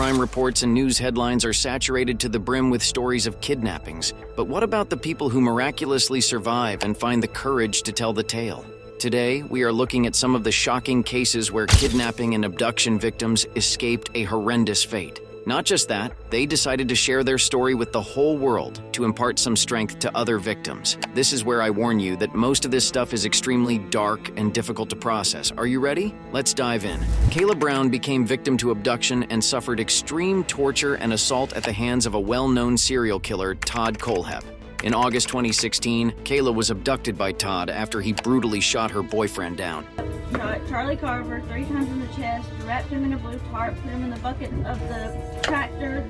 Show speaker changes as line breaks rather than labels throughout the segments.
Crime reports and news headlines are saturated to the brim with stories of kidnappings. But what about the people who miraculously survive and find the courage to tell the tale? Today, we are looking at some of the shocking cases where kidnapping and abduction victims escaped a horrendous fate. Not just that, they decided to share their story with the whole world to impart some strength to other victims. This is where I warn you that most of this stuff is extremely dark and difficult to process. Are you ready? Let's dive in. Kayla Brown became victim to abduction and suffered extreme torture and assault at the hands of a well-known serial killer, Todd Kohlhepp. In August 2016, Kayla was abducted by Todd after he brutally shot her boyfriend down.
Shot Charlie Carver 3 times in the chest, wrapped him in a blue tarp, put him in the bucket of the tractor.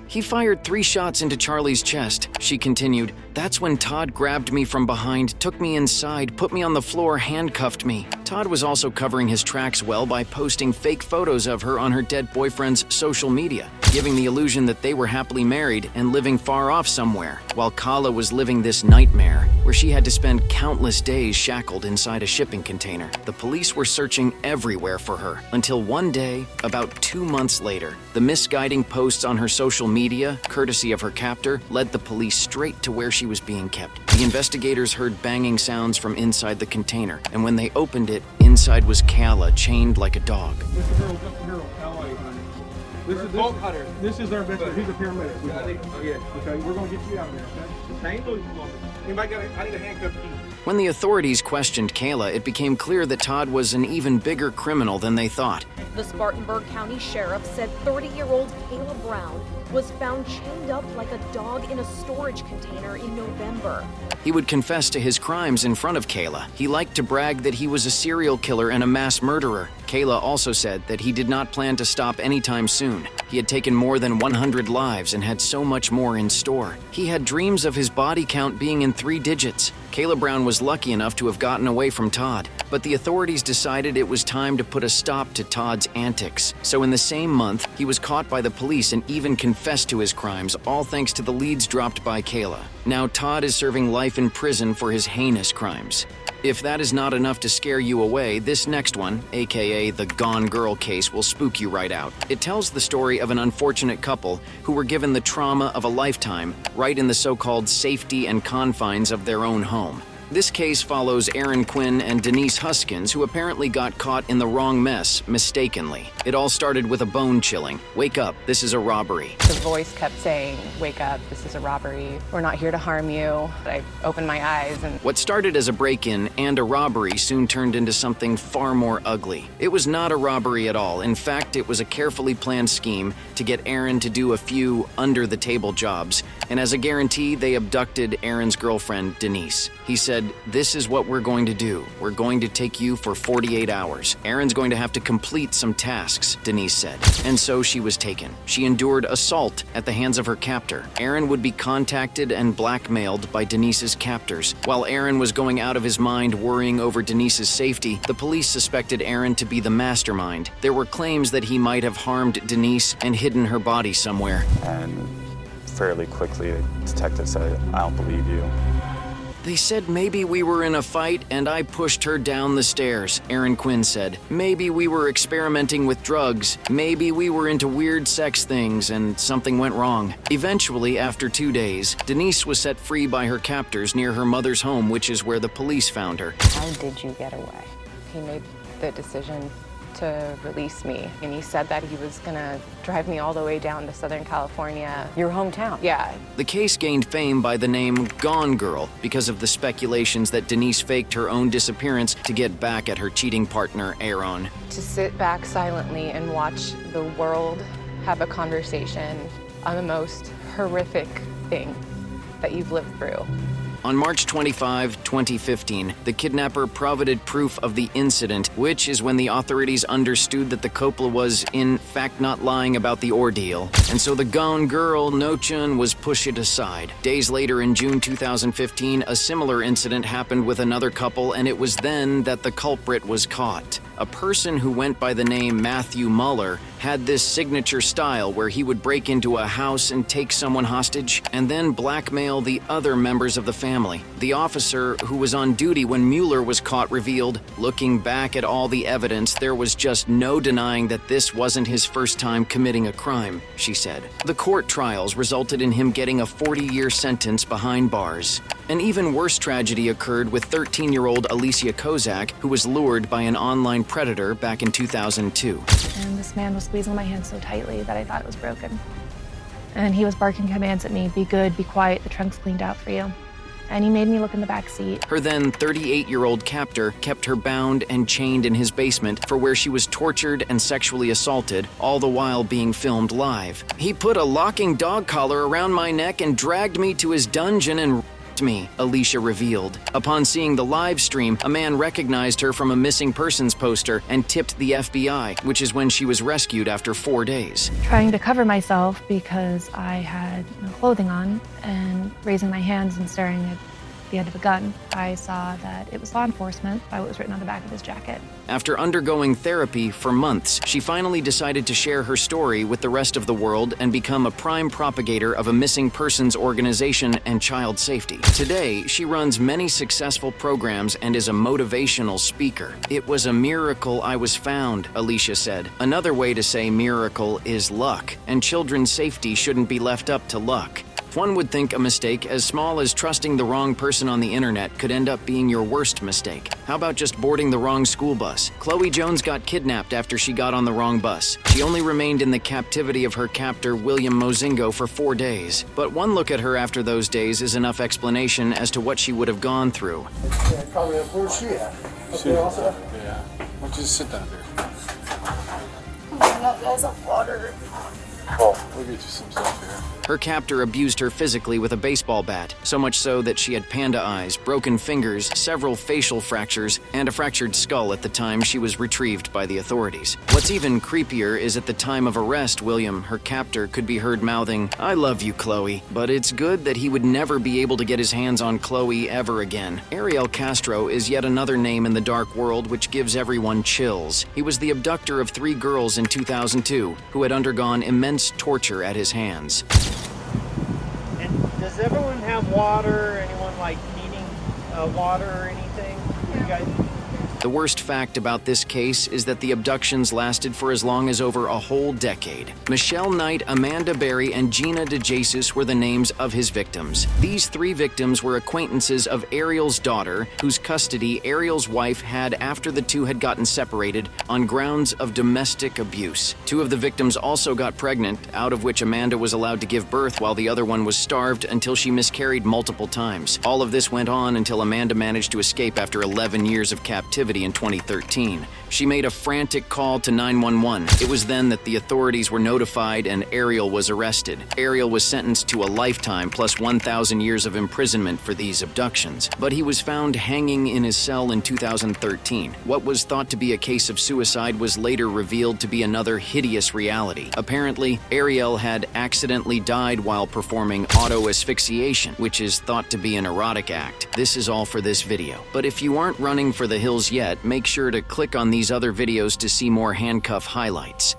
He fired 3 shots into Charlie's chest. She continued, "That's when Todd grabbed me from behind, took me inside, put me on the floor, handcuffed me." Todd was also covering his tracks well by posting fake photos of her on her dead boyfriend's social media, giving the illusion that they were happily married and living far off somewhere, while Kayla was living this nightmare where she had to spend countless days shackled inside a shipping container. The police were searching everywhere for her until one day, about 2 months later, the misguiding posts on her social media, courtesy of her captor, led the police straight to where she was being kept. The investigators heard banging sounds from inside the container, and when they opened it, inside was Kayla chained like a dog.
This is girl. How are you, honey? This is our investigator. He's a paramedic. Okay, we're gonna get you out of there. Okay? I need a handcuff key.
When the authorities questioned Kayla, it became clear that Todd was an even bigger criminal than they thought.
The Spartanburg County Sheriff said 30-year-old Kayla Brown was found chained up like a dog in a storage container in November.
He would confess to his crimes in front of Kayla. He liked to brag that he was a serial killer and a mass murderer. Kayla also said that he did not plan to stop anytime soon. He had taken more than 100 lives and had so much more in store. He had dreams of his body count being in 3 digits. Kayla Brown was lucky enough to have gotten away from Todd, but the authorities decided it was time to put a stop to Todd's antics. So in the same month, he was caught by the police and even confessed to his crimes, all thanks to the leads dropped by Kayla. Now Todd is serving life in prison for his heinous crimes. If that is not enough to scare you away, this next one, aka the Gone Girl case, will spook you right out. It tells the story of an unfortunate couple who were given the trauma of a lifetime right in the so-called safety and confines of their own home. This case follows Aaron Quinn and Denise Huskins, who apparently got caught in the wrong mess mistakenly. It all started with a bone-chilling, "Wake up, this is a robbery."
The voice kept saying, "Wake up, this is a robbery. We're not here to harm you." I opened my eyes and...
What started as a break-in and a robbery soon turned into something far more ugly. It was not a robbery at all. In fact, it was a carefully planned scheme to get Aaron to do a few under-the-table jobs, and as a guarantee, they abducted Aaron's girlfriend, Denise. He said, "This is what we're going to do. We're going to take you for 48 hours. Aaron's going to have to complete some tasks," Denise said. And so she was taken. She endured assault at the hands of her captor. Aaron would be contacted and blackmailed by Denise's captors. While Aaron was going out of his mind worrying over Denise's safety, the police suspected Aaron to be the mastermind. There were claims that he might have harmed Denise and hidden her body somewhere.
And fairly quickly, the detective said, "I don't believe you."
They said maybe we were in a fight and I pushed her down the stairs, Aaron Quinn said. Maybe we were experimenting with drugs. Maybe we were into weird sex things and something went wrong. Eventually, after 2 days, Denise was set free by her captors near her mother's home, which is where the police found her.
How did you get away? He made the decision to release me, and he said that he was gonna drive me all the way down to Southern California.
Your hometown?
Yeah.
The case gained fame by the name Gone Girl because of the speculations that Denise faked her own disappearance to get back at her cheating partner, Aaron.
To sit back silently and watch the world have a conversation on the most horrific thing that you've lived through.
On March 25, 2015, the kidnapper provided proof of the incident, which is when the authorities understood that the Coppola was, in fact, not lying about the ordeal. And so the Gone Girl, No-Chun, was pushed aside. Days later, in June 2015, a similar incident happened with another couple, and it was then that the culprit was caught. A person who went by the name Matthew Muller had this signature style where he would break into a house and take someone hostage and then blackmail the other members of the family. The officer who was on duty when Mueller was caught revealed, looking back at all the evidence, there was just no denying that this wasn't his first time committing a crime, she said. The court trials resulted in him getting a 40-year sentence behind bars. An even worse tragedy occurred with 13-year-old Alicia Kozak, who was lured by an online predator back in 2002.
And this man was squeezing my hand so tightly that I thought it was broken. And he was barking commands at me, be good, be quiet, the trunk's cleaned out for you. And he made me look in the back seat.
Her then 38-year-old captor kept her bound and chained in his basement for where she was tortured and sexually assaulted, all the while being filmed live. He put a locking dog collar around my neck and dragged me to his dungeon and me, Alicia revealed. Upon seeing the live stream, a man recognized her from a missing persons poster and tipped the FBI, which is when she was rescued after 4 days.
Trying to cover myself because I had no clothing on and raising my hands and staring at the end of a gun, I saw that it was law enforcement by what was written on the back of his jacket.
After undergoing therapy for months, she finally decided to share her story with the rest of the world and become a prime propagator of a missing persons organization and child safety. Today, she runs many successful programs and is a motivational speaker. It was a miracle I was found, Alicia said. Another way to say miracle is luck, and children's safety shouldn't be left up to luck. One would think a mistake as small as trusting the wrong person on the internet could end up being your worst mistake. How about just boarding the wrong school bus? Chloe Jones got kidnapped after she got on the wrong bus. She only remained in the captivity of her captor, William Mozingo, for 4 days. But one look at her after those days is enough explanation as to what she would have gone through.
Yeah, probably up. Where's she at? Up there also?
Yeah. Why don't you just sit down there?
Oh my God, guys, I'm water.
Oh, we'll get you some stuff here.
Her captor abused her physically with a baseball bat, so much so that she had panda eyes, broken fingers, several facial fractures, and a fractured skull at the time she was retrieved by the authorities. What's even creepier is at the time of arrest, William, her captor, could be heard mouthing, "I love you, Chloe," but it's good that he would never be able to get his hands on Chloe ever again. Ariel Castro is yet another name in the dark world which gives everyone chills. He was the abductor of 3 girls in 2002 who had undergone immense torture at his hands.
And does everyone have water? Anyone like needing water or anything? You guys?
The worst fact about this case is that the abductions lasted for as long as over a whole decade. Michelle Knight, Amanda Berry, and Gina DeJesus were the names of his victims. These 3 victims were acquaintances of Ariel's daughter, whose custody Ariel's wife had after the two had gotten separated on grounds of domestic abuse. 2 of the victims also got pregnant, out of which Amanda was allowed to give birth while the other one was starved until she miscarried multiple times. All of this went on until Amanda managed to escape after 11 years of captivity in 2013. She made a frantic call to 911. It was then that the authorities were notified and Ariel was arrested. Ariel was sentenced to a lifetime plus 1,000 years of imprisonment for these abductions. But he was found hanging in his cell in 2013. What was thought to be a case of suicide was later revealed to be another hideous reality. Apparently, Ariel had accidentally died while performing auto-asphyxiation, which is thought to be an erotic act. This is all for this video. But if you aren't running for the hills yet, make sure to click on these other videos to see more handcuff highlights.